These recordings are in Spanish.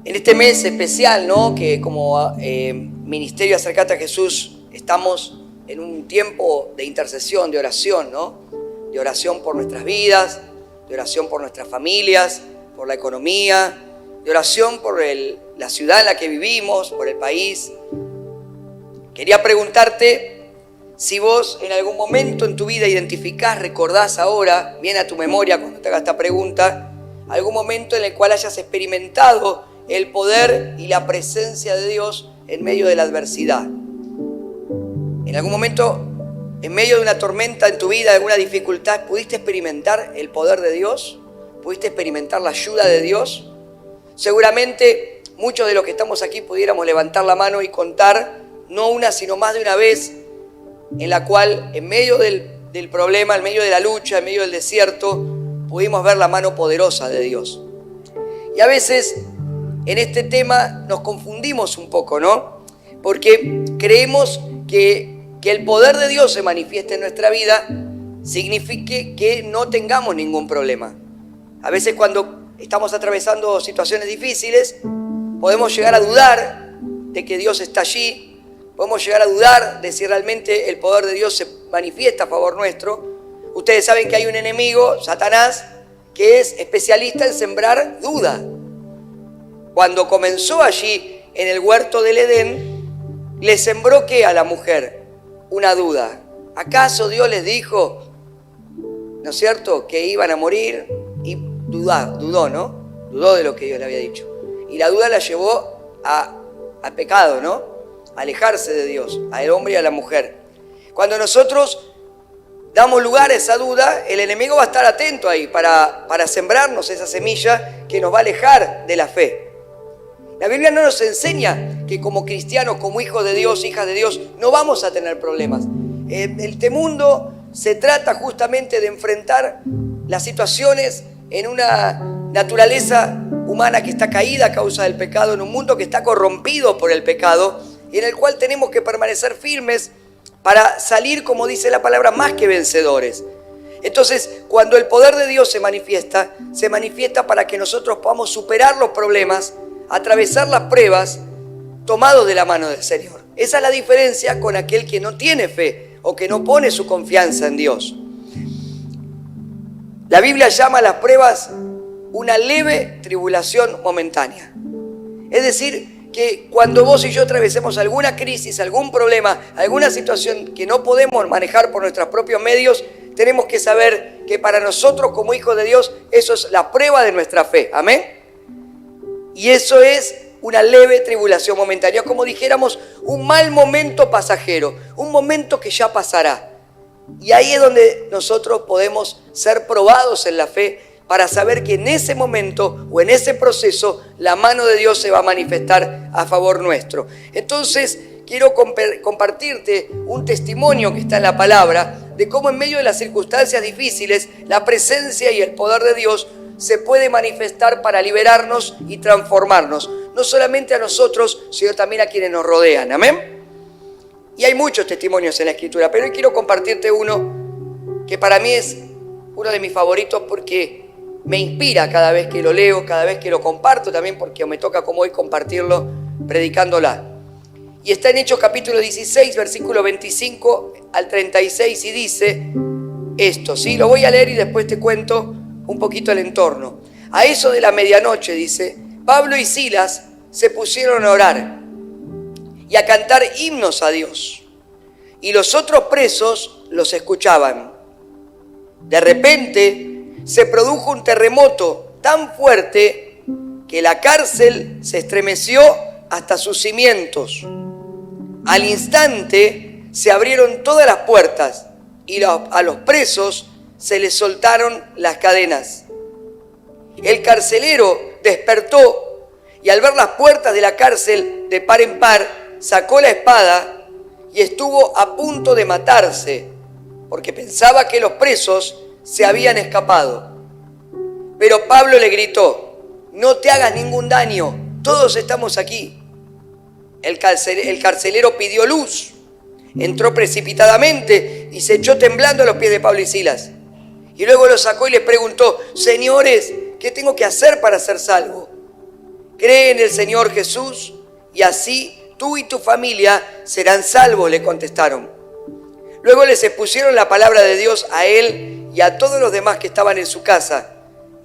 En este mes especial, ¿no?, que como Ministerio Acercate a Jesús estamos en un tiempo de intercesión, de oración, ¿no? De oración por nuestras vidas, de oración por nuestras familias, por la economía, de oración por la ciudad en la que vivimos, por el país. Quería preguntarte si vos en algún momento en tu vida identificás, recordás ahora, viene a tu memoria cuando te haga esta pregunta, algún momento en el cual hayas experimentado el poder y la presencia de Dios en medio de la adversidad. En algún momento, en medio de una tormenta en tu vida, de alguna dificultad, ¿pudiste experimentar el poder de Dios? ¿Pudiste experimentar la ayuda de Dios? Seguramente muchos de los que estamos aquí pudiéramos levantar la mano y contar, no una, sino más de una vez, en la cual, en medio del problema, en medio de la lucha, en medio del desierto, pudimos ver la mano poderosa de Dios. Y a veces en este tema nos confundimos un poco, ¿no? Porque creemos que el poder de Dios se manifieste en nuestra vida signifique que no tengamos ningún problema. A veces cuando estamos atravesando situaciones difíciles, podemos llegar a dudar de que Dios está allí, podemos llegar a dudar de si realmente el poder de Dios se manifiesta a favor nuestro. Ustedes saben que hay un enemigo, Satanás, que es especialista en sembrar duda. Cuando comenzó allí en el huerto del Edén, le sembró ¿qué a la mujer? Una duda. ¿Acaso Dios les dijo, no es cierto, que iban a morir? Y dudó, ¿no? Dudó de lo que Dios le había dicho. Y la duda la llevó al pecado, ¿no? A alejarse de Dios, al hombre y a la mujer. Cuando nosotros damos lugar a esa duda, el enemigo va a estar atento ahí para sembrarnos esa semilla que nos va a alejar de la fe. La Biblia no nos enseña que como cristianos, como hijos de Dios, hijas de Dios, no vamos a tener problemas. Este mundo se trata justamente de enfrentar las situaciones en una naturaleza humana que está caída a causa del pecado, en un mundo que está corrompido por el pecado, y en el cual tenemos que permanecer firmes para salir, como dice la palabra, más que vencedores. Entonces, cuando el poder de Dios se manifiesta para que nosotros podamos superar los problemas, atravesar las pruebas, tomados de la mano del Señor. Esa es la diferencia con aquel que no tiene fe o que no pone su confianza en Dios. La Biblia llama a las pruebas una leve tribulación momentánea. Es decir, que cuando vos y yo atravesemos alguna crisis, algún problema, alguna situación que no podemos manejar por nuestros propios medios, tenemos que saber que para nosotros como hijos de Dios, eso es la prueba de nuestra fe. Amén. Y eso es una leve tribulación momentánea, como dijéramos, un mal momento pasajero, un momento que ya pasará. Y ahí es donde nosotros podemos ser probados en la fe para saber que en ese momento o en ese proceso la mano de Dios se va a manifestar a favor nuestro. Entonces, quiero compartirte un testimonio que está en la palabra de cómo en medio de las circunstancias difíciles, la presencia y el poder de Dios se puede manifestar para liberarnos y transformarnos, no solamente a nosotros, sino también a quienes nos rodean. ¿Amén? Y hay muchos testimonios en la Escritura, pero hoy quiero compartirte uno que para mí es uno de mis favoritos porque me inspira cada vez que lo leo, cada vez que lo comparto, también porque me toca como hoy compartirlo predicándola. Y está en Hechos capítulo 16, versículo 25 al 36 y dice esto, ¿sí? Lo voy a leer y después te cuento un poquito el entorno. A eso de la medianoche, dice, Pablo y Silas se pusieron a orar y a cantar himnos a Dios. Y los otros presos los escuchaban. De repente se produjo un terremoto tan fuerte que la cárcel se estremeció hasta sus cimientos. Al instante se abrieron todas las puertas y a los presos se les soltaron las cadenas. El carcelero despertó y al ver las puertas de la cárcel de par en par, sacó la espada y estuvo a punto de matarse porque pensaba que los presos se habían escapado. Pero Pablo le gritó, no te hagas ningún daño, todos estamos aquí. El carcelero pidió luz, entró precipitadamente y se echó temblando a los pies de Pablo y Silas. Y luego los sacó y les preguntó, señores, ¿qué tengo que hacer para ser salvo? cree en el Señor Jesús y así tú y tu familia serán salvos, le contestaron. Luego les expusieron la palabra de Dios a él y a todos los demás que estaban en su casa.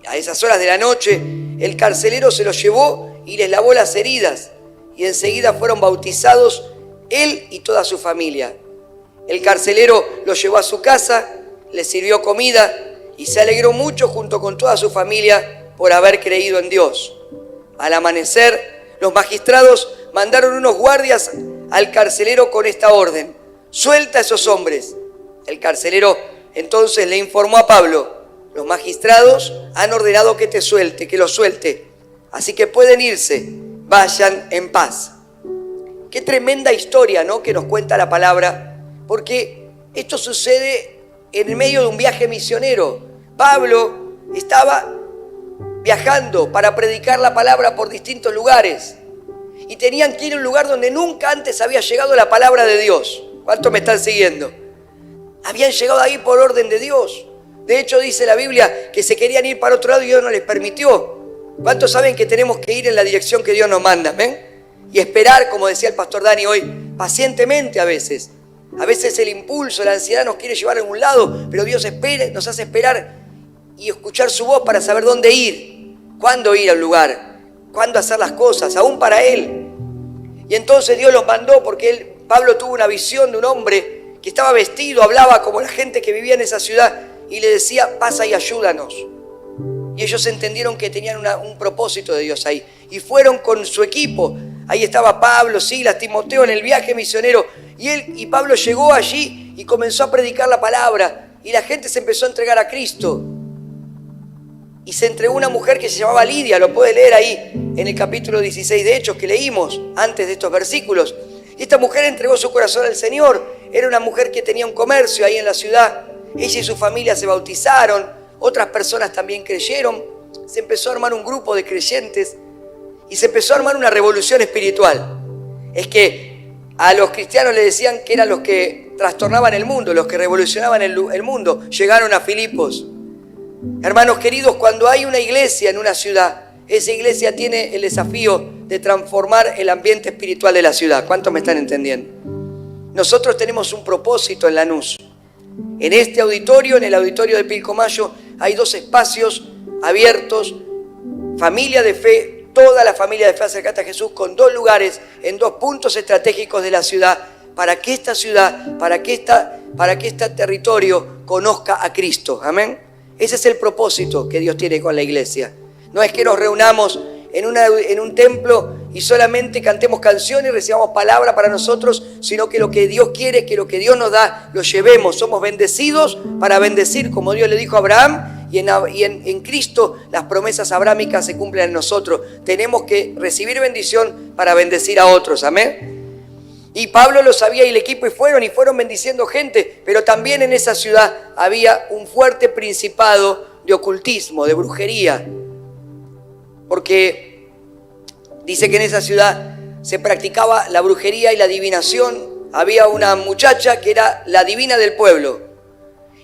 A esas horas de la noche, el carcelero se los llevó y les lavó las heridas, y enseguida fueron bautizados él y toda su familia. El carcelero los llevó a su casa, les sirvió comida y se alegró mucho junto con toda su familia por haber creído en Dios. Al amanecer, los magistrados mandaron unos guardias al carcelero con esta orden: suelta a esos hombres. El carcelero entonces le informó a Pablo: los magistrados han ordenado que lo suelte, así que pueden irse, vayan en paz. Qué tremenda historia, ¿no?, que nos cuenta la palabra, porque esto sucede en medio de un viaje misionero. Pablo estaba viajando para predicar la palabra por distintos lugares y tenían que ir a un lugar donde nunca antes había llegado la palabra de Dios. ¿Cuántos me están siguiendo? Habían llegado ahí por orden de Dios. De hecho, dice la Biblia que se querían ir para otro lado y Dios no les permitió. ¿Cuántos saben que tenemos que ir en la dirección que Dios nos manda? ¿Ven? Y esperar, como decía el pastor Dani hoy, pacientemente a veces. A veces el impulso, la ansiedad nos quiere llevar a algún lado, pero Dios nos hace esperar y escuchar su voz para saber dónde ir, cuándo ir al lugar, cuándo hacer las cosas, aún para Él. Y entonces Dios los mandó porque Pablo tuvo una visión de un hombre que estaba vestido, hablaba como la gente que vivía en esa ciudad y le decía: pasa y ayúdanos. Y ellos entendieron que tenían un propósito de Dios ahí y fueron con su equipo. Ahí estaba Pablo, Silas, Timoteo en el viaje misionero y Pablo llegó allí y comenzó a predicar la palabra y la gente se empezó a entregar a Cristo. Y se entregó una mujer que se llamaba Lidia, lo puede leer ahí en el capítulo 16 de Hechos que leímos antes de estos versículos. Y esta mujer entregó su corazón al Señor. Era una mujer que tenía un comercio ahí en la ciudad. Ella y su familia se bautizaron, otras personas también creyeron. Se empezó a armar un grupo de creyentes y se empezó a armar una revolución espiritual. Es que a los cristianos le decían que eran los que trastornaban el mundo, los que revolucionaban el mundo. Llegaron a Filipos. Hermanos queridos, cuando hay una iglesia en una ciudad, esa iglesia tiene el desafío de transformar el ambiente espiritual de la ciudad. ¿Cuántos me están entendiendo? Nosotros tenemos un propósito en Lanús. En este auditorio, en el auditorio de Pilcomayo, hay 2 espacios abiertos, familia de fe, toda la familia de fe acercate a Jesús, con 2 lugares en 2 puntos estratégicos de la ciudad, para que esta ciudad, para que este territorio conozca a Cristo. Amén. Ese es el propósito que Dios tiene con la iglesia. No es que nos reunamos en un templo y solamente cantemos canciones y recibamos palabra para nosotros, sino que lo que Dios quiere, que lo que Dios nos da, lo llevemos. Somos bendecidos para bendecir, como Dios le dijo a Abraham, y en Cristo las promesas abrámicas se cumplen en nosotros. Tenemos que recibir bendición para bendecir a otros. Amén. Y Pablo lo sabía y el equipo y fueron bendiciendo gente, pero también en esa ciudad había un fuerte principado de ocultismo, de brujería. Porque dice que en esa ciudad se practicaba la brujería y la adivinación. Había una muchacha que era la divina del pueblo.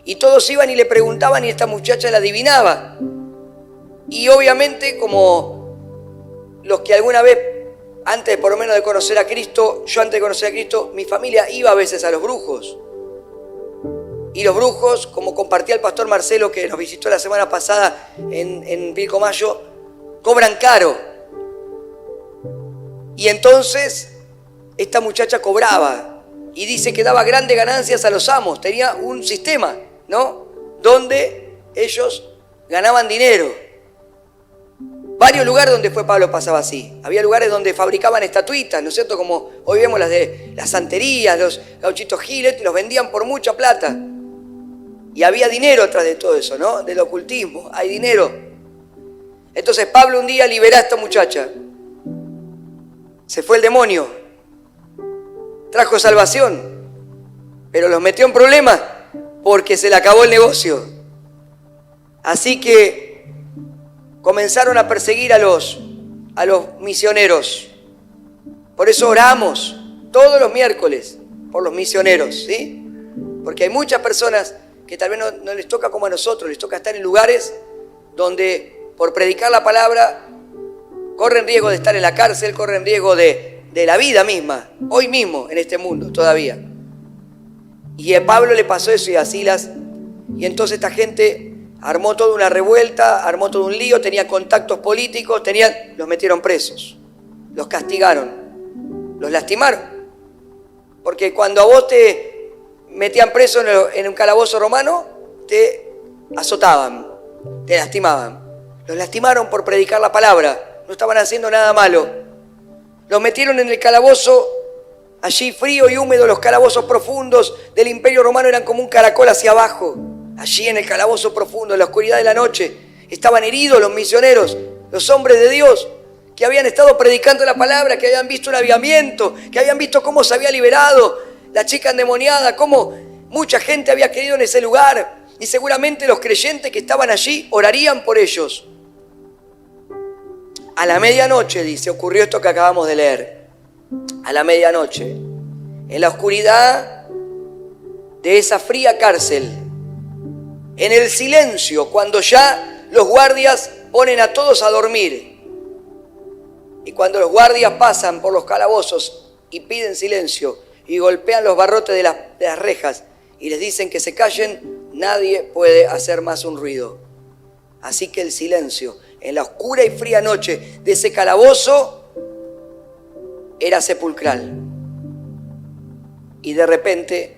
Y todos iban y le preguntaban y esta muchacha la adivinaba. Y obviamente, como los que alguna vez, antes por lo menos de conocer a Cristo, yo antes de conocer a Cristo, mi familia iba a veces a los brujos. Y los brujos, como compartía el pastor Marcelo, que nos visitó la semana pasada en Pilcomayo, cobran caro. Y entonces esta muchacha cobraba y dice que daba grandes ganancias a los amos. Tenía un sistema, ¿no?, donde ellos ganaban dinero. Varios lugares donde fue Pablo pasaba así. Había lugares donde fabricaban estatuitas, ¿no es cierto? Como hoy vemos las de las santerías, los gauchitos Gilet, los vendían por mucha plata. Y había dinero atrás de todo eso, ¿no? Del ocultismo, hay dinero. Entonces Pablo un día libera a esta muchacha. Se fue el demonio. Trajo salvación. Pero los metió en problemas porque se le acabó el negocio. Así que comenzaron a perseguir a los misioneros. Por eso oramos todos los miércoles por los misioneros, ¿sí? Porque hay muchas personas que tal vez no les toca como a nosotros, les toca estar en lugares donde por predicar la palabra corren riesgo de estar en la cárcel, corren riesgo de la vida misma, hoy mismo en este mundo todavía. Y a Pablo le pasó eso y a Silas, y entonces esta gente armó toda una revuelta, armó todo un lío, tenía contactos políticos, los metieron presos, los castigaron, los lastimaron. Porque cuando a vos te metían preso en un calabozo romano, te azotaban, te lastimaban. Los lastimaron por predicar la palabra, no estaban haciendo nada malo. Los metieron en el calabozo, allí frío y húmedo, los calabozos profundos del Imperio Romano eran como un caracol hacia abajo. Allí en el calabozo profundo, en la oscuridad de la noche, estaban heridos los misioneros, los hombres de Dios, que habían estado predicando la palabra, que habían visto un avivamiento, que habían visto cómo se había liberado la chica endemoniada, cómo mucha gente había querido en ese lugar, y seguramente los creyentes que estaban allí orarían por ellos. A la medianoche, dice, ocurrió esto que acabamos de leer. A la medianoche, en la oscuridad de esa fría cárcel, en el silencio, cuando ya los guardias ponen a todos a dormir, y cuando los guardias pasan por los calabozos y piden silencio y golpean los barrotes de las rejas y les dicen que se callen, nadie puede hacer más un ruido. Así que el silencio en la oscura y fría noche de ese calabozo era sepulcral. Y de repente,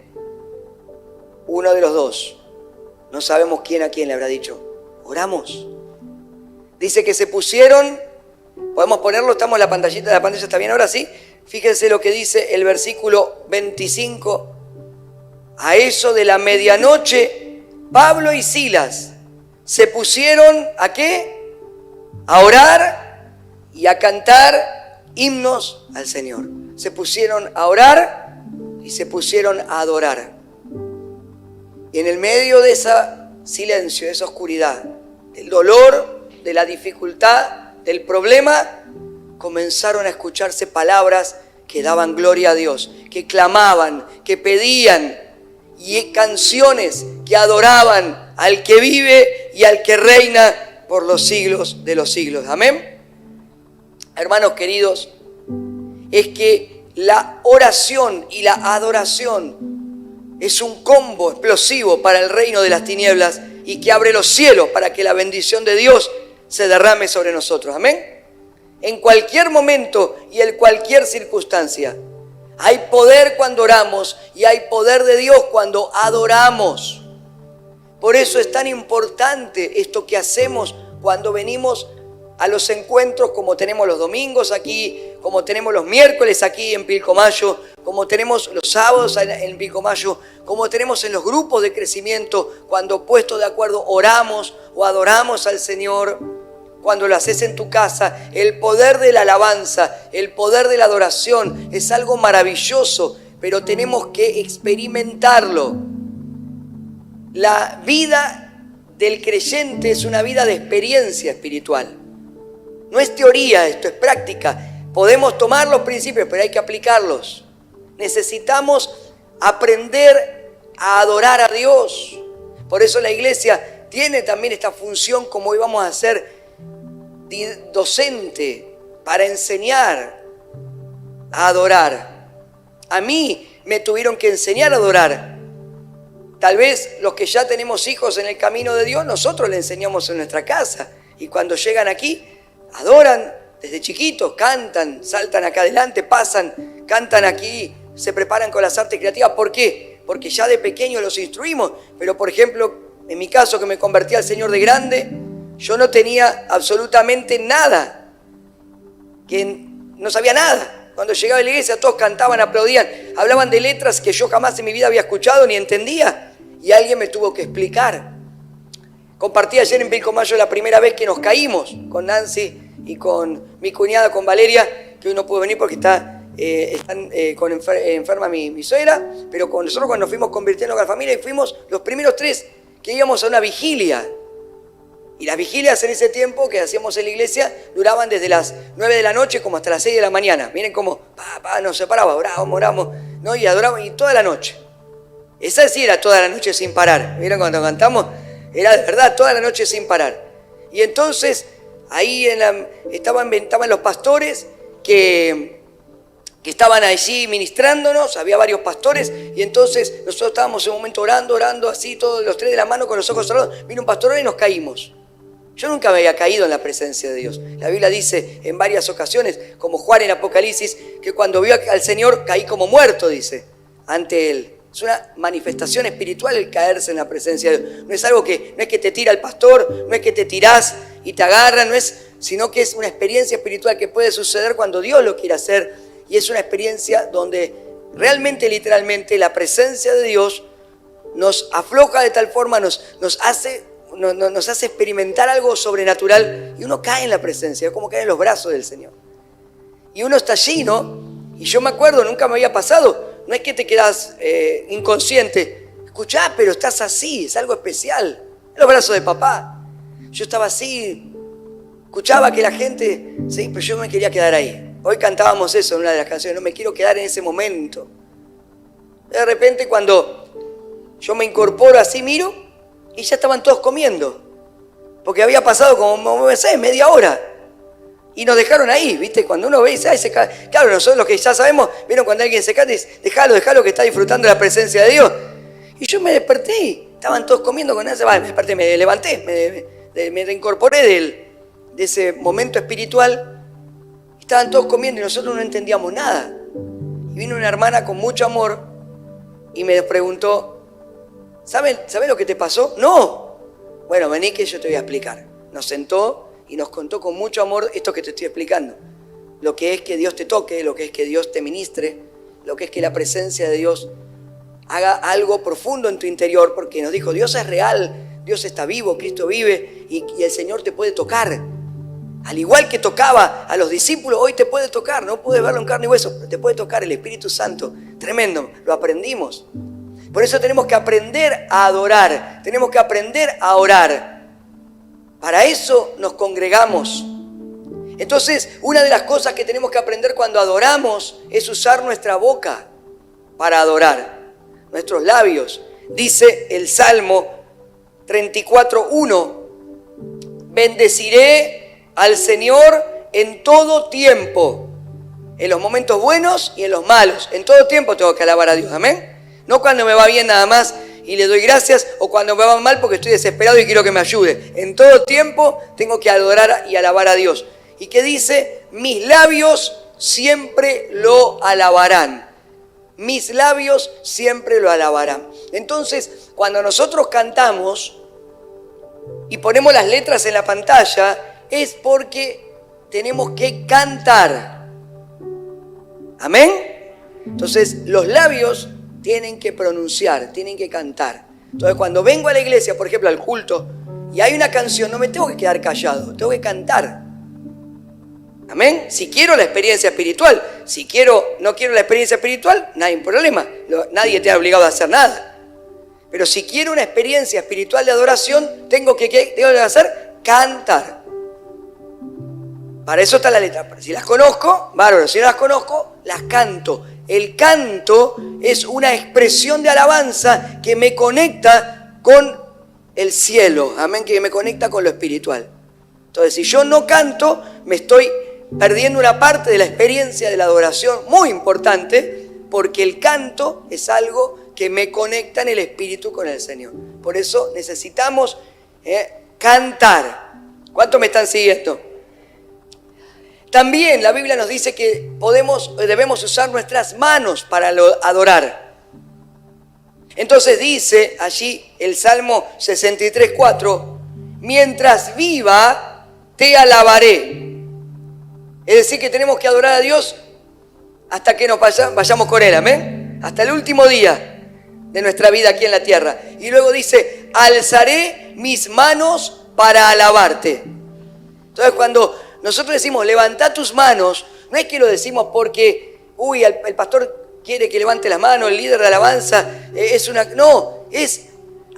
uno de los dos, no sabemos quién a quién le habrá dicho, oramos. Dice que se pusieron, podemos ponerlo, estamos en la pantalla está bien ahora, ¿sí? Fíjense lo que dice el versículo 25. A eso de la medianoche, Pablo y Silas se pusieron, ¿a qué? A orar y a cantar himnos al Señor. Se pusieron a orar y se pusieron a adorar. Y en el medio de ese silencio, de esa oscuridad, del dolor, de la dificultad, del problema, comenzaron a escucharse palabras que daban gloria a Dios, que clamaban, que pedían, y canciones que adoraban al que vive y al que reina por los siglos de los siglos. Amén. Hermanos queridos, es que la oración y la adoración es un combo explosivo para el reino de las tinieblas y que abre los cielos para que la bendición de Dios se derrame sobre nosotros. Amén. En cualquier momento y en cualquier circunstancia. Hay poder cuando oramos y hay poder de Dios cuando adoramos. Por eso es tan importante esto que hacemos cuando venimos a los encuentros, como tenemos los domingos aquí, como tenemos los miércoles aquí en Pilcomayo, como tenemos los sábados en Pilcomayo, como tenemos en los grupos de crecimiento, cuando puestos de acuerdo oramos o adoramos al Señor. Cuando lo haces en tu casa, el poder de la alabanza, el poder de la adoración es algo maravilloso, pero tenemos que experimentarlo. La vida del creyente es una vida de experiencia espiritual. No es teoría, esto es práctica. Podemos tomar los principios, pero hay que aplicarlos. Necesitamos aprender a adorar a Dios. Por eso la iglesia tiene también esta función, como hoy vamos a hacer, docente, para enseñar a adorar. A mí me tuvieron que enseñar a adorar. Tal vez los que ya tenemos hijos en el camino de Dios, nosotros le enseñamos en nuestra casa. Y cuando llegan aquí, adoran desde chiquitos, cantan, saltan acá adelante, pasan, cantan aquí, se preparan con las artes creativas. ¿Por qué? Porque ya de pequeños los instruimos. Pero por ejemplo, en mi caso, que me convertí al Señor de grande, yo no tenía absolutamente nada, que no sabía nada. Cuando llegaba a la iglesia todos cantaban, aplaudían, hablaban de letras que yo jamás en mi vida había escuchado ni entendía, y alguien me tuvo que explicar. Compartí ayer en Pilcomayo la primera vez que nos caímos con Nancy y con mi cuñada, con Valeria, que hoy no pudo venir porque está enferma mi suegra, pero con nosotros cuando nos fuimos convirtiendo a la familia y fuimos los primeros 3 que íbamos a una vigilia. Y las vigilias en ese tiempo que hacíamos en la iglesia duraban desde las 9 de la noche como hasta las 6 de la mañana. Miren cómo nos separaba, oramos, ¿no? Y adorábamos, y toda la noche. Esa sí era toda la noche sin parar. ¿Vieron cuando cantamos? Era de verdad toda la noche sin parar. Y entonces ahí estaban los pastores que estaban allí ministrándonos, había varios pastores, y entonces nosotros estábamos en un momento orando así, todos los tres de la mano con los ojos cerrados, vino un pastor y nos caímos. Yo nunca me había caído en la presencia de Dios. La Biblia dice en varias ocasiones, como Juan en Apocalipsis, que cuando vio al Señor caí como muerto, dice, ante Él. Es una manifestación espiritual el caerse en la presencia de Dios. No es algo que, no es que te tira el pastor, no es que te tirás y te agarran, sino que es una experiencia espiritual que puede suceder cuando Dios lo quiere hacer. Y es una experiencia donde realmente, literalmente, la presencia de Dios nos afloja de tal forma, nos hace experimentar algo sobrenatural y uno cae en la presencia, es como caer en los brazos del Señor. Y uno está allí, ¿no? Y yo me acuerdo, nunca me había pasado, no es que te quedas inconsciente, escuchá, pero estás así, es algo especial, en los brazos de papá. Yo estaba así, escuchaba que la gente, sí, pero yo me quería quedar ahí. Hoy cantábamos eso en una de las canciones, no me quiero quedar en ese momento. De repente cuando yo me incorporo así, miro, y ya estaban todos comiendo. Porque había pasado como, no sé, media hora. Y nos dejaron ahí, ¿viste? Cuando uno ve y dice, claro, nosotros los que ya sabemos, vieron cuando alguien se canta y dice, déjalo que está disfrutando de la presencia de Dios. Y yo me desperté, estaban todos comiendo con esa, me desperté, me levanté, me reincorporé de ese momento espiritual. Estaban todos comiendo y nosotros no entendíamos nada. Y vino una hermana con mucho amor y me preguntó, ¿Sabes lo que te pasó? No. Bueno, vení que yo te voy a explicar. Nos sentó y nos contó con mucho amor esto que te estoy explicando. Lo que es que Dios te toque, lo que es que Dios te ministre, lo que es que la presencia de Dios haga algo profundo en tu interior, porque nos dijo, Dios es real, Dios está vivo, Cristo vive y el Señor te puede tocar. Al igual que tocaba a los discípulos, hoy te puede tocar, no puedes verlo en carne y hueso, pero te puede tocar el Espíritu Santo. Tremendo, lo aprendimos. Por eso tenemos que aprender a adorar, tenemos que aprender a orar. Para eso nos congregamos. Entonces, una de las cosas que tenemos que aprender cuando adoramos es usar nuestra boca para adorar, nuestros labios. Dice el Salmo 34:1, bendeciré al Señor en todo tiempo, en los momentos buenos y en los malos. En todo tiempo tengo que alabar a Dios, amén. No cuando me va bien nada más y le doy gracias, o cuando me va mal porque estoy desesperado y quiero que me ayude. En todo tiempo tengo que adorar y alabar a Dios. ¿Y qué dice? Mis labios siempre lo alabarán. Mis labios siempre lo alabarán. Entonces, cuando nosotros cantamos y ponemos las letras en la pantalla, es porque tenemos que cantar. ¿Amén? Entonces, los labios tienen que pronunciar, tienen que cantar. Entonces, cuando vengo a la iglesia, por ejemplo, al culto, y hay una canción, no me tengo que quedar callado, tengo que cantar. Amén. Si quiero la experiencia espiritual, no quiero la experiencia espiritual, no hay problema. Nadie te ha obligado a hacer nada. Pero si quiero una experiencia espiritual de adoración, tengo que hacer cantar. Para eso está la letra. Si las conozco, bárbaro. Si no las conozco, las canto. El canto es una expresión de alabanza que me conecta con el cielo, amén, que me conecta con lo espiritual. Entonces, si yo no canto, me estoy perdiendo una parte de la experiencia de la adoración muy importante, porque el canto es algo que me conecta en el espíritu con el Señor. Por eso necesitamos cantar. ¿Cuántos me están siguiendo? También la Biblia nos dice que debemos usar nuestras manos para adorar. Entonces dice allí el Salmo 63:4, mientras viva te alabaré. Es decir, que tenemos que adorar a Dios hasta que nos vayamos con Él, amén. Hasta el último día de nuestra vida aquí en la tierra. Y luego dice, alzaré mis manos para alabarte. Entonces cuando nosotros decimos, levanta tus manos, no es que lo decimos porque, el pastor quiere que levante las manos, el líder de alabanza, no, es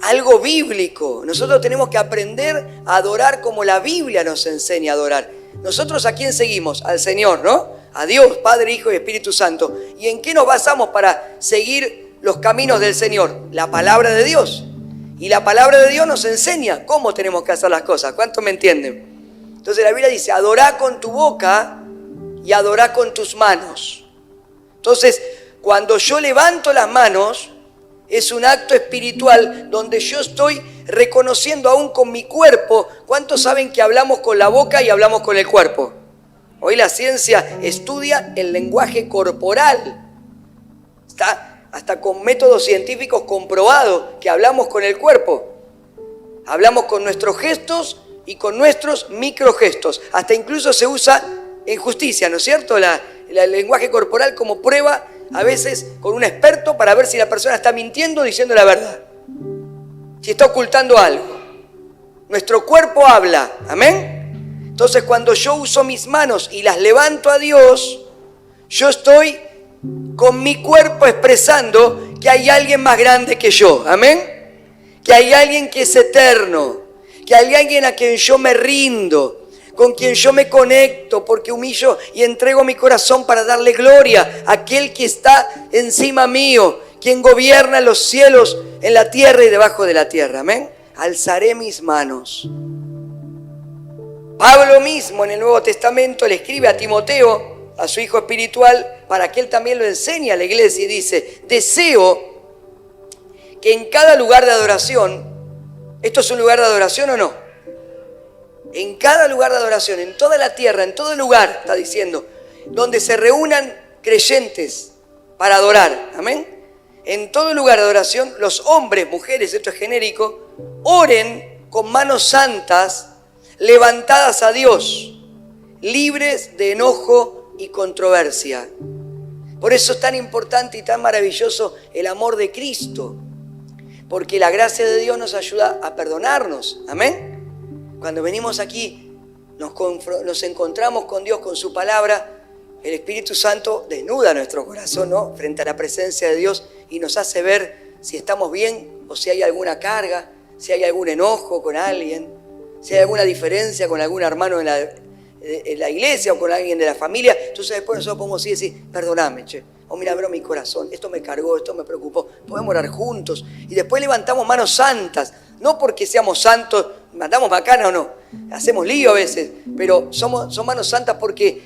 algo bíblico. Nosotros tenemos que aprender a adorar como la Biblia nos enseña a adorar. Nosotros ¿a quién seguimos? Al Señor, ¿no? A Dios, Padre, Hijo y Espíritu Santo. ¿Y en qué nos basamos para seguir los caminos del Señor? La palabra de Dios. Y la palabra de Dios nos enseña cómo tenemos que hacer las cosas. ¿Cuántos me entienden? Entonces la Biblia dice, adorá con tu boca y adorá con tus manos. Entonces, cuando yo levanto las manos, es un acto espiritual donde yo estoy reconociendo aún con mi cuerpo. ¿Cuántos saben que hablamos con la boca y hablamos con el cuerpo? Hoy la ciencia estudia el lenguaje corporal. Está hasta con métodos científicos comprobado que hablamos con el cuerpo. Hablamos con nuestros gestos y con nuestros microgestos. Hasta incluso se usa en justicia, ¿no es cierto? El lenguaje corporal como prueba, a veces con un experto, para ver si la persona está mintiendo o diciendo la verdad. Si está ocultando algo. Nuestro cuerpo habla, ¿amén? Entonces cuando yo uso mis manos y las levanto a Dios, yo estoy con mi cuerpo expresando que hay alguien más grande que yo, ¿amén? Que hay alguien que es eterno, que hay alguien a quien yo me rindo, con quien yo me conecto porque humillo y entrego mi corazón para darle gloria a aquel que está encima mío, quien gobierna los cielos, en la tierra y debajo de la tierra. Amén. Alzaré mis manos. Pablo mismo en el Nuevo Testamento le escribe a Timoteo, a su hijo espiritual, para que él también lo enseñe a la iglesia y dice, deseo que en cada lugar de adoración, ¿esto es un lugar de adoración o no? En cada lugar de adoración, en toda la tierra, en todo lugar, está diciendo, donde se reúnan creyentes para adorar, amén. En todo lugar de adoración, los hombres, mujeres, esto es genérico, oren con manos santas, levantadas a Dios, libres de enojo y controversia. Por eso es tan importante y tan maravilloso el amor de Cristo, porque la gracia de Dios nos ayuda a perdonarnos, amén. Cuando venimos aquí, nos encontramos con Dios, con su palabra, el Espíritu Santo desnuda nuestro corazón, ¿no? Frente a la presencia de Dios y nos hace ver si estamos bien o si hay alguna carga, si hay algún enojo con alguien, si hay alguna diferencia con algún hermano en la iglesia o con alguien de la familia. Entonces después nosotros podemos decir, perdóname, che. O mira, bro, mi corazón, esto me cargó, esto me preocupó. Podemos orar juntos. Y después levantamos manos santas. No porque seamos santos, mandamos bacana o no. Hacemos lío a veces. Pero son manos santas porque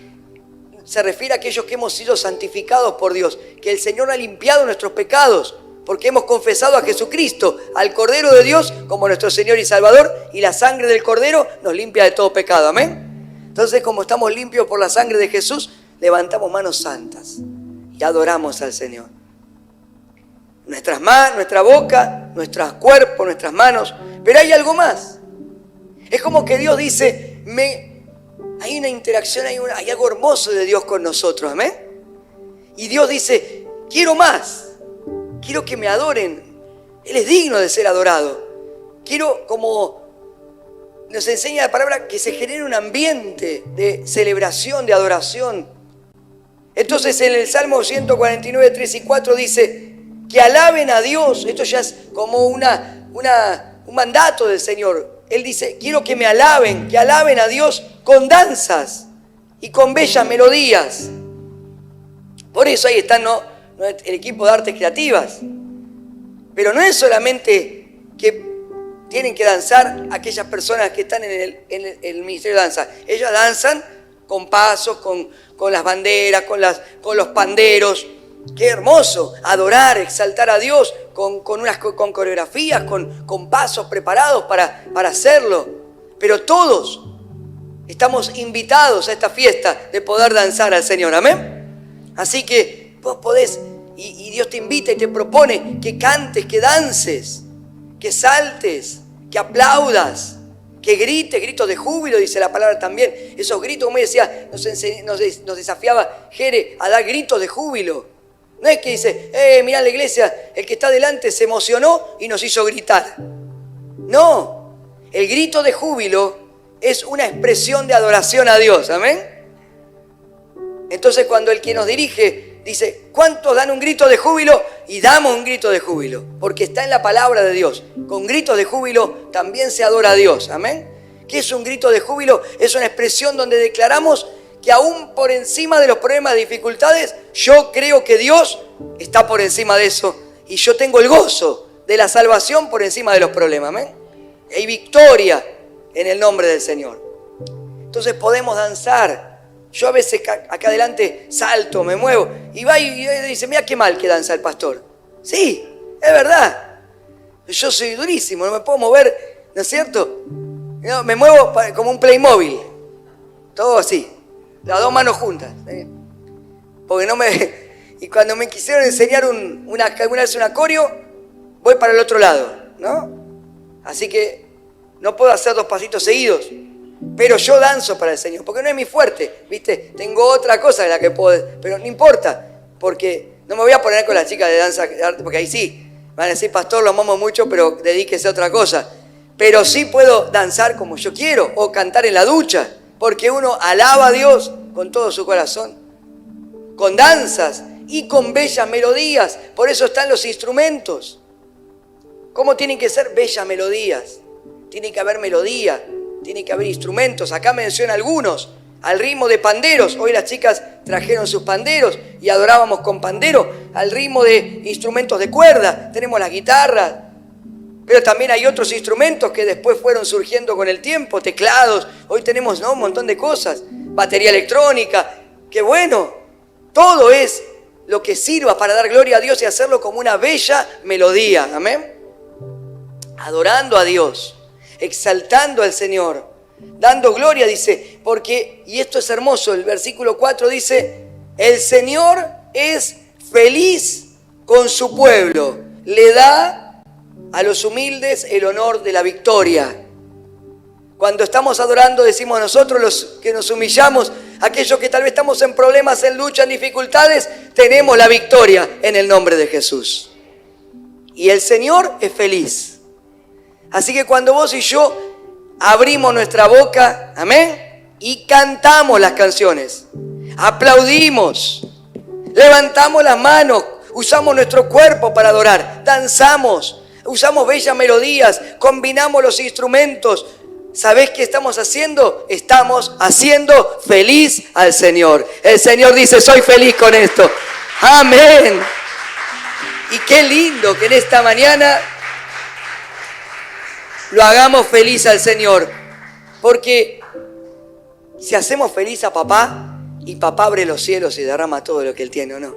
se refiere a aquellos que hemos sido santificados por Dios. Que el Señor ha limpiado nuestros pecados. Porque hemos confesado a Jesucristo, al Cordero de Dios, como nuestro Señor y Salvador. Y la sangre del Cordero nos limpia de todo pecado. Amén. Entonces, como estamos limpios por la sangre de Jesús, levantamos manos santas. Y adoramos al Señor. Nuestras manos, nuestra boca, nuestros cuerpos, nuestras manos. Pero hay algo más. Es como que Dios dice, hay una interacción, hay algo hermoso de Dios con nosotros. ¿Amén? Y Dios dice, quiero más. Quiero que me adoren. Él es digno de ser adorado. Quiero, como nos enseña la palabra, que se genere un ambiente de celebración, de adoración. Entonces en el Salmo 149, 3 y 4 dice que alaben a Dios. Esto ya es como un mandato del Señor. Él dice, quiero que me alaben, que alaben a Dios con danzas y con bellas melodías. Por eso ahí está el equipo de artes creativas. Pero no es solamente que tienen que danzar aquellas personas que están en el ministerio de danza. Ellas danzan con pasos, con las banderas, con los panderos. Qué hermoso, adorar, exaltar a Dios con coreografías, con pasos preparados para hacerlo. Pero todos estamos invitados a esta fiesta de poder danzar al Señor, amén. Así que vos podés, y Dios te invita y te propone que cantes, que dances, que saltes, que aplaudas, que gritos de júbilo, dice la palabra también. Esos gritos, como decía, nos desafiaba Jere a dar gritos de júbilo. No es que dice, mirá la iglesia, el que está delante se emocionó y nos hizo gritar. No, el grito de júbilo es una expresión de adoración a Dios, amén. Entonces cuando el que nos dirige dice, ¿cuántos dan un grito de júbilo? Y damos un grito de júbilo, porque está en la palabra de Dios. Con gritos de júbilo también se adora a Dios, amén. ¿Qué es un grito de júbilo? Es una expresión donde declaramos que aún por encima de los problemas, de dificultades, yo creo que Dios está por encima de eso. Y yo tengo el gozo de la salvación por encima de los problemas, amén. Hay victoria en el nombre del Señor. Entonces podemos danzar. Yo a veces acá adelante salto, me muevo. Y va y dice, mira qué mal que danza el pastor. Sí, es verdad. Yo soy durísimo, no me puedo mover, ¿no es cierto? No, me muevo como un Playmobil. Todo así. Las dos manos juntas. Porque no me... Y cuando me quisieron enseñar alguna vez un acorio, voy para el otro lado, ¿no? Así que no puedo hacer 2 pasitos seguidos. Pero yo danzo para el Señor, porque no es mi fuerte, ¿viste? Tengo otra cosa de la que puedo... Pero no importa, porque no me voy a poner con las chicas de danza, porque ahí sí, van a decir, pastor, lo amamos mucho, pero dedíquese a otra cosa. Pero sí puedo danzar como yo quiero, o cantar en la ducha, porque uno alaba a Dios con todo su corazón, con danzas y con bellas melodías. Por eso están los instrumentos. ¿Cómo tienen que ser bellas melodías? Tiene que haber melodía, tiene que haber instrumentos. Acá menciona algunos, al ritmo de panderos. Hoy las chicas trajeron sus panderos y adorábamos con pandero, al ritmo de instrumentos de cuerda. Tenemos las guitarras, pero también hay otros instrumentos que después fueron surgiendo con el tiempo, teclados. Hoy tenemos, ¿no?, un montón de cosas, batería electrónica. ¡Qué bueno! Todo es lo que sirva para dar gloria a Dios y hacerlo como una bella melodía. Amén. Adorando a Dios, exaltando al Señor, dando gloria, dice, porque, y esto es hermoso, el versículo 4 dice, el Señor es feliz con su pueblo, le da a los humildes el honor de la victoria. Cuando estamos adorando, decimos nosotros los que nos humillamos, aquellos que tal vez estamos en problemas, en lucha, en dificultades, tenemos la victoria en el nombre de Jesús. Y el Señor es feliz. Así que cuando vos y yo abrimos nuestra boca, amén, y cantamos las canciones, aplaudimos, levantamos las manos, usamos nuestro cuerpo para adorar, danzamos, usamos bellas melodías, combinamos los instrumentos, ¿sabés qué estamos haciendo? Estamos haciendo feliz al Señor. El Señor dice, soy feliz con esto. Amén. Y qué lindo que en esta mañana lo hagamos feliz al Señor. Porque si hacemos feliz a papá, y papá abre los cielos y derrama todo lo que Él tiene, ¿o no?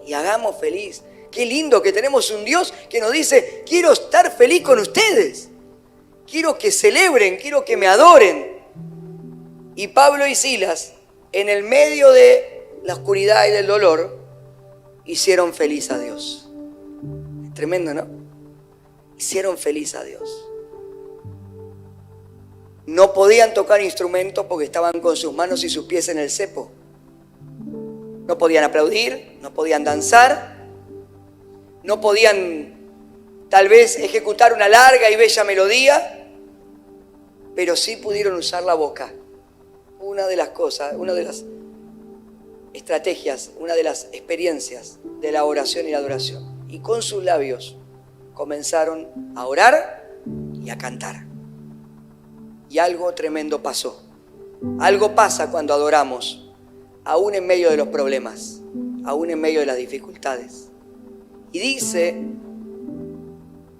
Y hagamos feliz. Qué lindo que tenemos un Dios que nos dice, quiero estar feliz con ustedes. Quiero que celebren, quiero que me adoren. Y Pablo y Silas, en el medio de la oscuridad y del dolor, hicieron feliz a Dios. Es tremendo, ¿no? Hicieron feliz a Dios. No podían tocar instrumentos porque estaban con sus manos y sus pies en el cepo. No podían aplaudir, no podían danzar, no podían tal vez ejecutar una larga y bella melodía, pero sí pudieron usar la boca. Una de las cosas, una de las estrategias, una de las experiencias de la oración y la adoración. Y con sus labios comenzaron a orar y a cantar. Y algo tremendo pasó. Algo pasa cuando adoramos, aún en medio de los problemas, aún en medio de las dificultades. Y dice,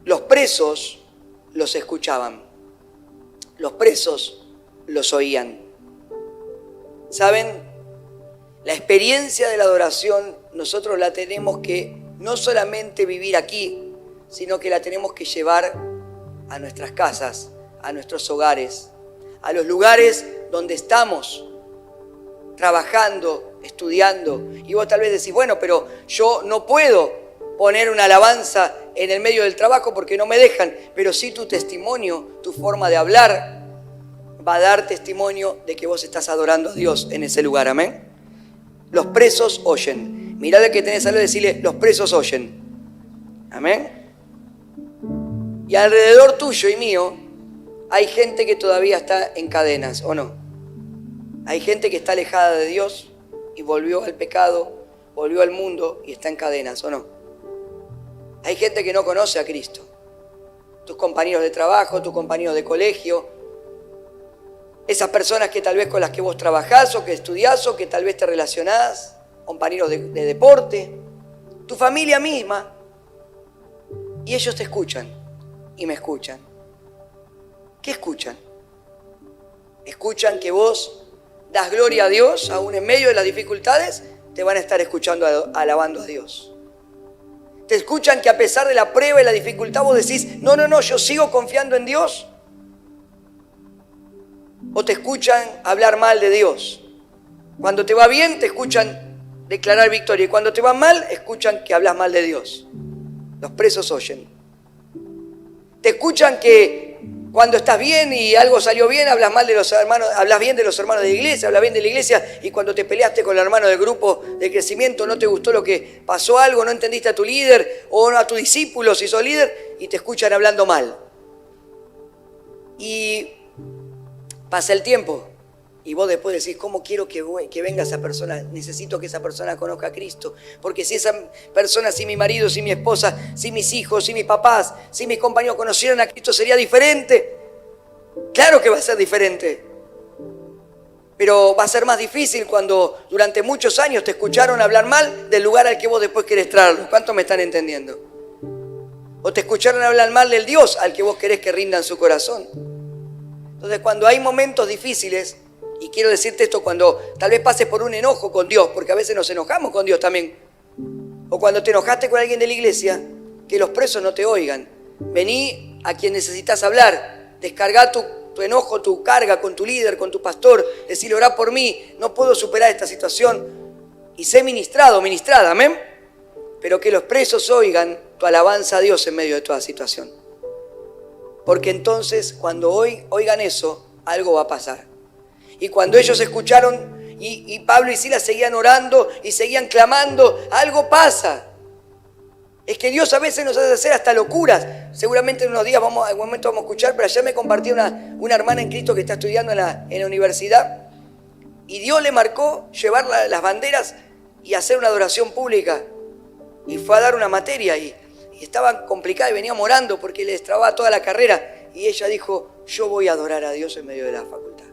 los presos los escuchaban, los presos los oían. ¿Saben? La experiencia de la adoración nosotros la tenemos que no solamente vivir aquí, sino que la tenemos que llevar a nuestras casas, a nuestros hogares, a los lugares donde estamos trabajando, estudiando. Y vos tal vez decís, bueno, pero yo no puedo poner una alabanza en el medio del trabajo porque no me dejan. Pero sí tu testimonio, tu forma de hablar, va a dar testimonio de que vos estás adorando a Dios en ese lugar. Amén. Los presos oyen. Mirá al que tenés al lado y decirle, los presos oyen. Amén. Y alrededor tuyo y mío hay gente que todavía está en cadenas, ¿o no? Hay gente que está alejada de Dios y volvió al pecado, volvió al mundo y está en cadenas, ¿o no? Hay gente que no conoce a Cristo. Tus compañeros de trabajo, tus compañeros de colegio, esas personas que tal vez con las que vos trabajás o que estudiás o que tal vez te relacionás, compañeros de deporte, tu familia misma, y ellos te escuchan y me escuchan. ¿Qué escuchan? escuchan que vos das gloria a Dios, aún en medio de las dificultades, te van a estar escuchando, alabando a Dios. Te escuchan que a pesar de la prueba y la dificultad vos decís, no, yo sigo confiando en Dios. O te escuchan hablar mal de Dios. Cuando te va bien, te escuchan declarar victoria. Y cuando te va mal, escuchan que hablas mal de Dios. Los presos oyen. Te escuchan que cuando estás bien y algo salió bien, hablas mal de los hermanos, hablas bien de los hermanos de la iglesia, hablas bien de la iglesia, y cuando te peleaste con el hermano del grupo de crecimiento, no te gustó lo que pasó algo, no entendiste a tu líder o a tu discípulo si sos líder, y te escuchan hablando mal. Y pasa el tiempo y vos después decís, ¿cómo quiero que venga esa persona? Necesito que esa persona conozca a Cristo. Porque si esa persona, si mi marido, si mi esposa, si mis hijos, si mis papás, si mis compañeros conocieran a Cristo, sería diferente. Claro que va a ser diferente. Pero va a ser más difícil cuando durante muchos años te escucharon hablar mal del lugar al que vos después querés traerlo. ¿Cuántos me están entendiendo? O te escucharon hablar mal del Dios al que vos querés que rinda en su corazón. Entonces, cuando hay momentos difíciles, y quiero decirte esto cuando tal vez pases por un enojo con Dios, porque a veces nos enojamos con Dios también, o cuando te enojaste con alguien de la iglesia, que los presos no te oigan. Vení a quien necesitas hablar, descarga tu enojo, tu carga con tu líder, con tu pastor, decirle, orá por mí, no puedo superar esta situación, y sé ministrado, ministrada, amén. Pero que los presos oigan tu alabanza a Dios en medio de toda situación. Porque entonces, cuando oigan eso, algo va a pasar. Y cuando ellos escucharon, y Pablo y Silas seguían orando y seguían clamando, algo pasa. Es que Dios a veces nos hace hacer hasta locuras. Seguramente en unos días, en algún momento vamos a escuchar, pero ayer me compartió una hermana en Cristo que está estudiando en la universidad. Y Dios le marcó llevar las banderas y hacer una adoración pública. Y fue a dar una materia y estaba complicada y veníamos orando porque le destrababa toda la carrera. Y ella dijo, yo voy a adorar a Dios en medio de la facultad.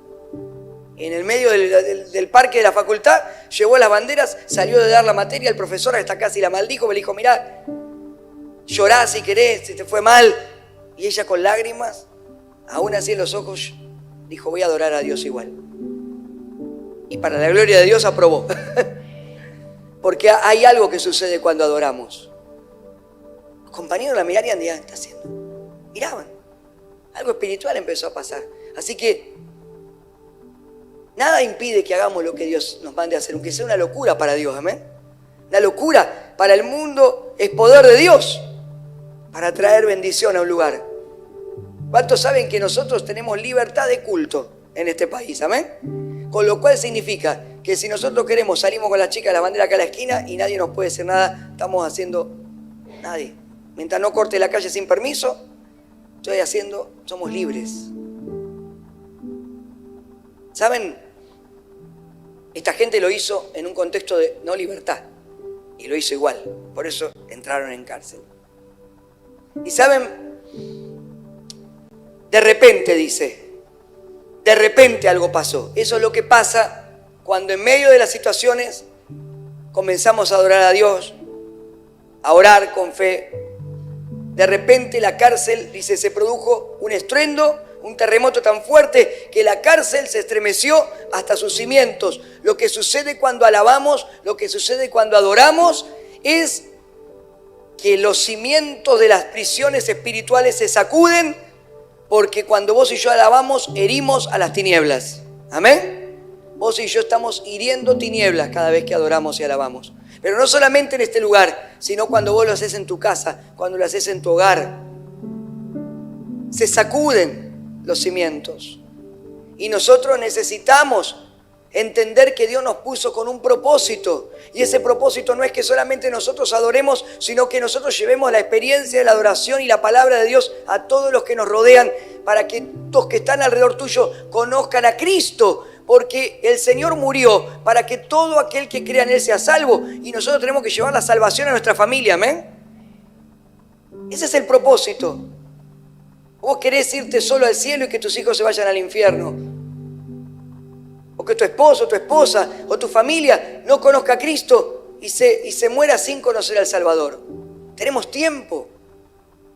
En el medio del parque de la facultad, llevó las banderas, salió de dar la materia, el profesor hasta casi la maldijo, me le dijo, mirá, llorá si querés, si te fue mal. Y ella con lágrimas, aún así en los ojos, dijo, voy a adorar a Dios igual. Y para la gloria de Dios aprobó. Porque hay algo que sucede cuando adoramos. Los compañeros la mirarían y decían, ¿qué está haciendo? Miraban. Algo espiritual empezó a pasar. Así que nada impide que hagamos lo que Dios nos mande a hacer, aunque sea una locura para Dios, amén. La locura para el mundo es poder de Dios para traer bendición a un lugar. ¿Cuántos saben que nosotros tenemos libertad de culto en este país, amén? Con lo cual significa que si nosotros queremos, salimos con la chica de la bandera acá a la esquina y nadie nos puede decir nada, estamos haciendo, nadie. Mientras no corte la calle sin permiso, somos libres. ¿Saben? Esta gente lo hizo en un contexto de no libertad. Y lo hizo igual. Por eso entraron en cárcel. Y ¿saben? De repente, dice. De repente algo pasó. Eso es lo que pasa cuando en medio de las situaciones comenzamos a adorar a Dios, a orar con fe. De repente la cárcel, dice, se produjo un estruendo, un terremoto tan fuerte que la cárcel se estremeció hasta sus cimientos. Lo que sucede cuando alabamos, lo que sucede cuando adoramos es que los cimientos de las prisiones espirituales se sacuden, porque cuando vos y yo alabamos, herimos a las tinieblas. ¿Amén? Vos y yo estamos hiriendo tinieblas cada vez que adoramos y alabamos. Pero no solamente en este lugar, sino cuando vos lo haces en tu casa, cuando lo haces en tu hogar. Se sacuden los cimientos. Y nosotros necesitamos entender que Dios nos puso con un propósito. Y ese propósito no es que solamente nosotros adoremos, sino que nosotros llevemos la experiencia de la adoración y la palabra de Dios a todos los que nos rodean, para que los que están alrededor tuyo conozcan a Cristo. Porque el Señor murió para que todo aquel que crea en Él sea salvo. Y nosotros tenemos que llevar la salvación a nuestra familia, ¿amén? Ese es el propósito. Vos querés irte solo al cielo y que tus hijos se vayan al infierno. O que tu esposo, tu esposa o tu familia no conozca a Cristo y se muera sin conocer al Salvador. Tenemos tiempo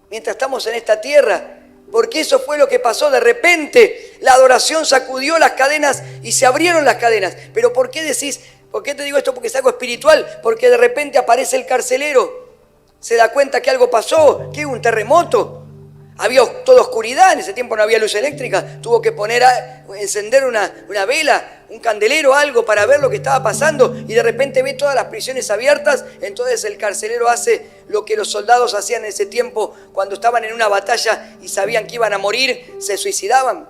mientras estamos en esta tierra, porque eso fue lo que pasó. De repente la adoración sacudió las cadenas y se abrieron las cadenas. Pero ¿por qué decís? ¿Por qué te digo esto? Porque es algo espiritual. Porque de repente aparece el carcelero, se da cuenta que algo pasó, que hubo un terremoto. Había toda oscuridad, en ese tiempo no había luz eléctrica, tuvo que encender una vela, un candelero, algo para ver lo que estaba pasando, y de repente ve todas las prisiones abiertas. Entonces el carcelero hace lo que los soldados hacían en ese tiempo cuando estaban en una batalla y sabían que iban a morir, se suicidaban.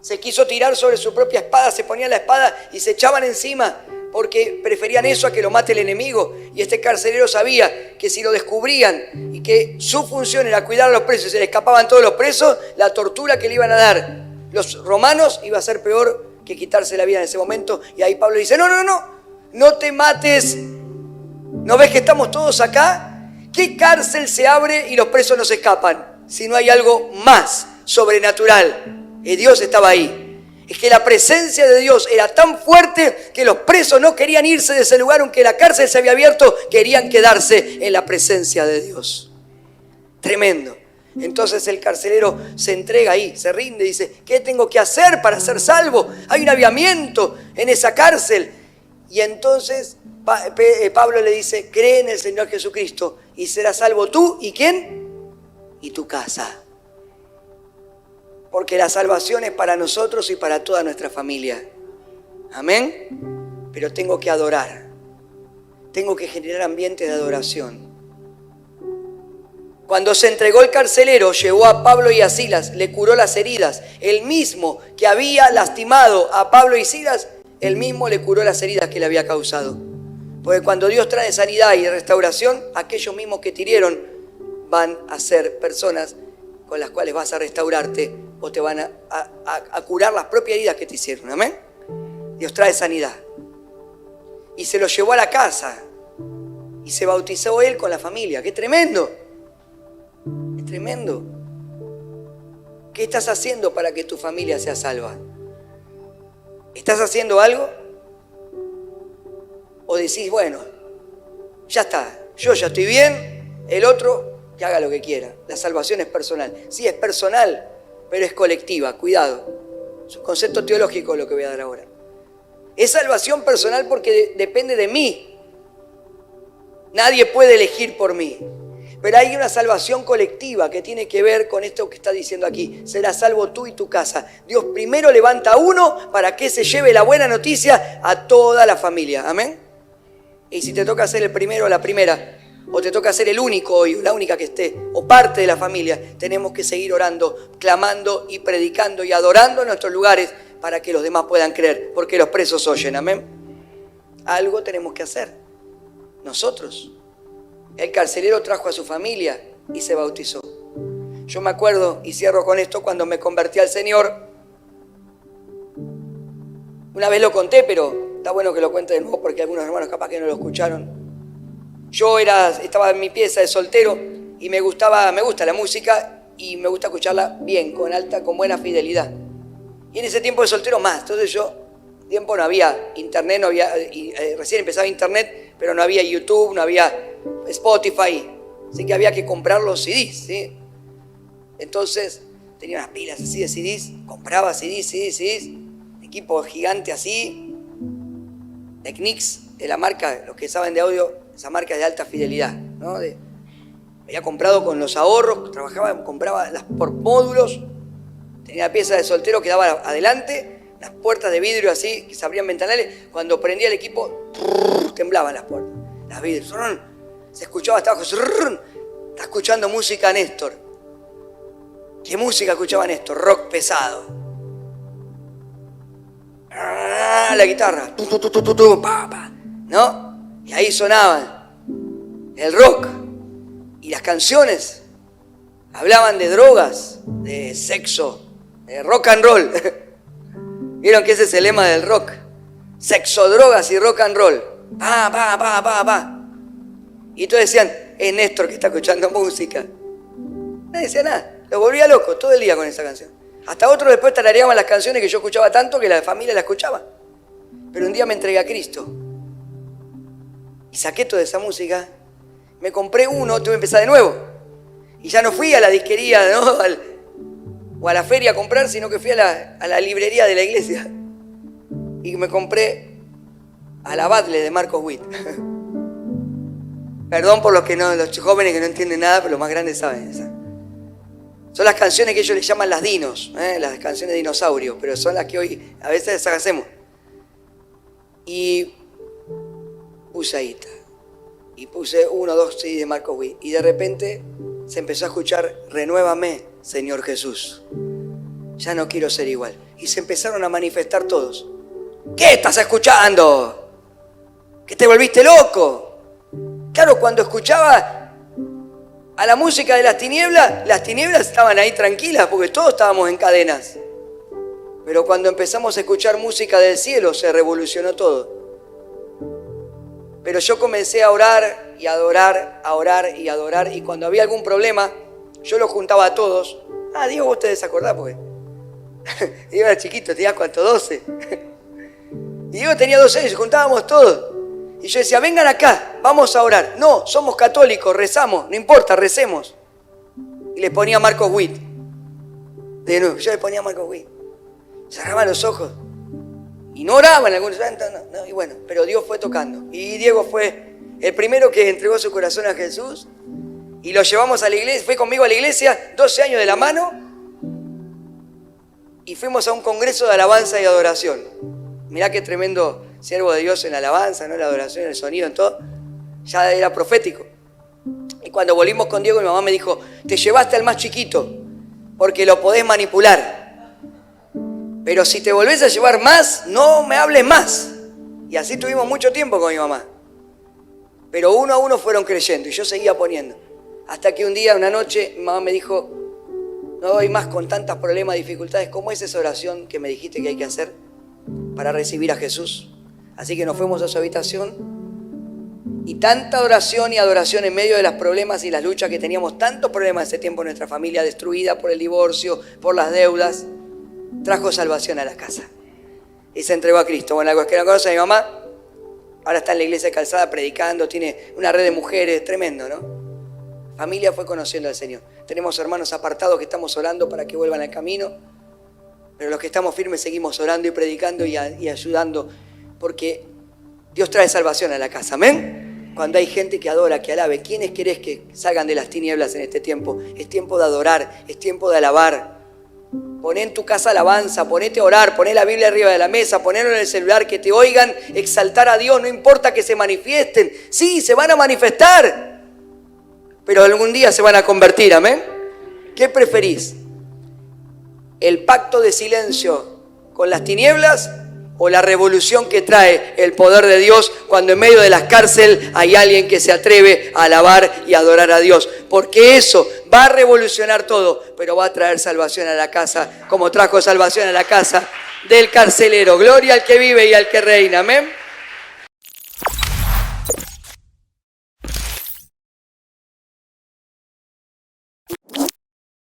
Se quiso tirar sobre su propia espada, se ponían la espada y se echaban encima, porque preferían eso a que lo mate el enemigo. Y este carcelero sabía que si lo descubrían y que su función era cuidar a los presos y se le escapaban todos los presos, la tortura que le iban a dar los romanos iba a ser peor que quitarse la vida en ese momento. Y ahí Pablo dice, no te mates. ¿No ves que estamos todos acá? ¿Qué cárcel se abre y los presos no se escapan? Si no hay algo más sobrenatural. Y Dios estaba ahí. Es que la presencia de Dios era tan fuerte que los presos no querían irse de ese lugar, aunque la cárcel se había abierto, querían quedarse en la presencia de Dios. Tremendo. Entonces el carcelero se entrega ahí, se rinde, dice, ¿qué tengo que hacer para ser salvo? Hay un aviamiento en esa cárcel. Y entonces Pablo le dice, cree en el Señor Jesucristo y serás salvo tú, ¿y quién? Y tu casa. Porque la salvación es para nosotros y para toda nuestra familia. Amén. Pero tengo que adorar. Tengo que generar ambiente de adoración. Cuando se entregó el carcelero, llevó a Pablo y a Silas, le curó las heridas. El mismo que había lastimado a Pablo y Silas, el mismo le curó las heridas que le había causado. Porque cuando Dios trae sanidad y restauración, aquellos mismos que te hirieron van a ser personas con las cuales vas a restaurarte o te van a curar las propias heridas que te hicieron. Amén. Dios trae sanidad. Y se lo llevó a la casa y se bautizó él con la familia. ¡Qué tremendo! ¡Qué tremendo! ¿Qué estás haciendo para que tu familia sea salva? ¿Estás haciendo algo? ¿O decís, bueno, ya está, yo ya estoy bien, el otro que haga lo que quiera? La salvación es personal. Sí, es personal, pero es colectiva, cuidado. Es un concepto teológico lo que voy a dar ahora. Es salvación personal porque depende de mí. Nadie puede elegir por mí. Pero hay una salvación colectiva que tiene que ver con esto que está diciendo aquí. Serás salvo tú y tu casa. Dios primero levanta a uno para que se lleve la buena noticia a toda la familia. Amén. Y si te toca ser el primero o la primera, o te toca ser el único y la única que esté, o parte de la familia, tenemos que seguir orando, clamando y predicando y adorando en nuestros lugares para que los demás puedan creer, porque los presos oyen. Amén. Algo tenemos que hacer. Nosotros. El carcelero trajo a su familia y se bautizó. Yo me acuerdo, y cierro con esto, cuando me convertí al Señor. Una vez lo conté, pero está bueno que lo cuente de nuevo porque algunos hermanos capaz que no lo escucharon. Yo estaba en mi pieza de soltero y me gusta la música y me gusta escucharla bien, con buena fidelidad. Y en ese tiempo de soltero más. Entonces tiempo no había internet, recién empezaba internet, pero no había YouTube, no había Spotify, así que había que comprar los CDs, ¿sí? Entonces tenía unas pilas así de CDs, compraba CDs, equipo gigante así, Technics, de la marca, los que saben de audio, esa marca de alta fidelidad, ¿no? Había comprado con los ahorros, compraba por módulos, tenía la pieza de soltero que daba adelante, las puertas de vidrio así, que se abrían ventanales, cuando prendía el equipo, temblaban las puertas, las vidrios, se escuchaba hasta abajo, está escuchando música Néstor. ¿Qué música escuchaba Néstor? Rock pesado. La guitarra, ¿no? Y ahí sonaba el rock. Y las canciones hablaban de drogas, de sexo, de rock and roll. ¿Vieron que ese es el lema del rock? Sexo, drogas y rock and roll. Y todos decían, es Néstor que está escuchando música. Nadie decía nada. Lo volvía loco todo el día con esa canción. Hasta otros después tarareaban las canciones que yo escuchaba tanto que la familia la escuchaba. Pero un día me entregué a Cristo. Y saqué toda esa música. Me compré uno, tuve que empezar de nuevo. Y ya no fui a la disquería, ¿no? o a la feria a comprar, sino que fui a la librería de la iglesia y me compré a la Battle de Marcos Witt. Perdón por los jóvenes que no entienden nada, pero los más grandes saben esa. Son las canciones que ellos le llaman las dinos, las canciones de dinosaurios, pero son las que hoy a veces hacemos. Y puse ahí, y puse 1, 2, 6 de Marcos Witt, y de repente se empezó a escuchar: renuévame, Señor Jesús, ya no quiero ser igual. Y se empezaron a manifestar todos. ¿Qué estás escuchando? ¿Que te volviste loco? Claro, cuando escuchaba a la música de las tinieblas estaban ahí tranquilas porque todos estábamos en cadenas. Pero cuando empezamos a escuchar música del cielo se revolucionó todo. Pero yo comencé a orar y a adorar, a orar y a adorar, y cuando había algún problema yo los juntaba a todos. Diego, vos te desacordás porque Diego era chiquito, tenía ¿cuánto? 12. Y Diego tenía 12 años, juntábamos todos. Y yo decía: vengan acá, vamos a orar. No, somos católicos, rezamos, no importa, recemos. Y les ponía Marcos Witt. De nuevo, yo les ponía Marcos Witt. Cerraban los ojos. Y no oraban algunos. No, y bueno, pero Dios fue tocando. Y Diego fue el primero que entregó su corazón a Jesús. Y lo llevamos a la iglesia, fue conmigo a la iglesia, 12 años de la mano. Y fuimos a un congreso de alabanza y adoración. Mirá qué tremendo siervo de Dios en la alabanza, ¿no? En la adoración, en el sonido, en todo. Ya era profético. Y cuando volvimos con Diego, mi mamá me dijo: te llevaste al más chiquito, porque lo podés manipular. Pero si te volvés a llevar más, no me hables más. Y así tuvimos mucho tiempo con mi mamá. Pero uno a uno fueron creyendo y yo seguía poniendo. Hasta que un día, una noche, mi mamá me dijo: no doy más con tantos problemas, dificultades. ¿Cómo es esa oración que me dijiste que hay que hacer para recibir a Jesús? Así que nos fuimos a su habitación y tanta oración y adoración en medio de los problemas y las luchas que teníamos, tantos problemas ese tiempo en nuestra familia, destruida por el divorcio, por las deudas, trajo salvación a la casa y se entregó a Cristo. Bueno, algo es que no conoce a mi mamá, ahora está en la iglesia de Calzada predicando, tiene una red de mujeres, tremendo, ¿no? Familia fue conociendo al Señor. Tenemos hermanos apartados que estamos orando para que vuelvan al camino, pero los que estamos firmes seguimos orando y predicando y ayudando, porque Dios trae salvación a la casa, ¿amén? Cuando hay gente que adora, que alabe. ¿Quiénes querés que salgan de las tinieblas en este tiempo? Es tiempo de adorar, es tiempo de alabar. Poné en tu casa alabanza, ponete a orar, poné la Biblia arriba de la mesa, ponelo en el celular, que te oigan exaltar a Dios, no importa que se manifiesten. Sí, se van a manifestar, pero algún día se van a convertir, ¿amén? ¿Qué preferís? ¿El pacto de silencio con las tinieblas o la revolución que trae el poder de Dios cuando en medio de las cárceles hay alguien que se atreve a alabar y adorar a Dios? Porque eso va a revolucionar todo, pero va a traer salvación a la casa, como trajo salvación a la casa del carcelero. Gloria al que vive y al que reina, amén.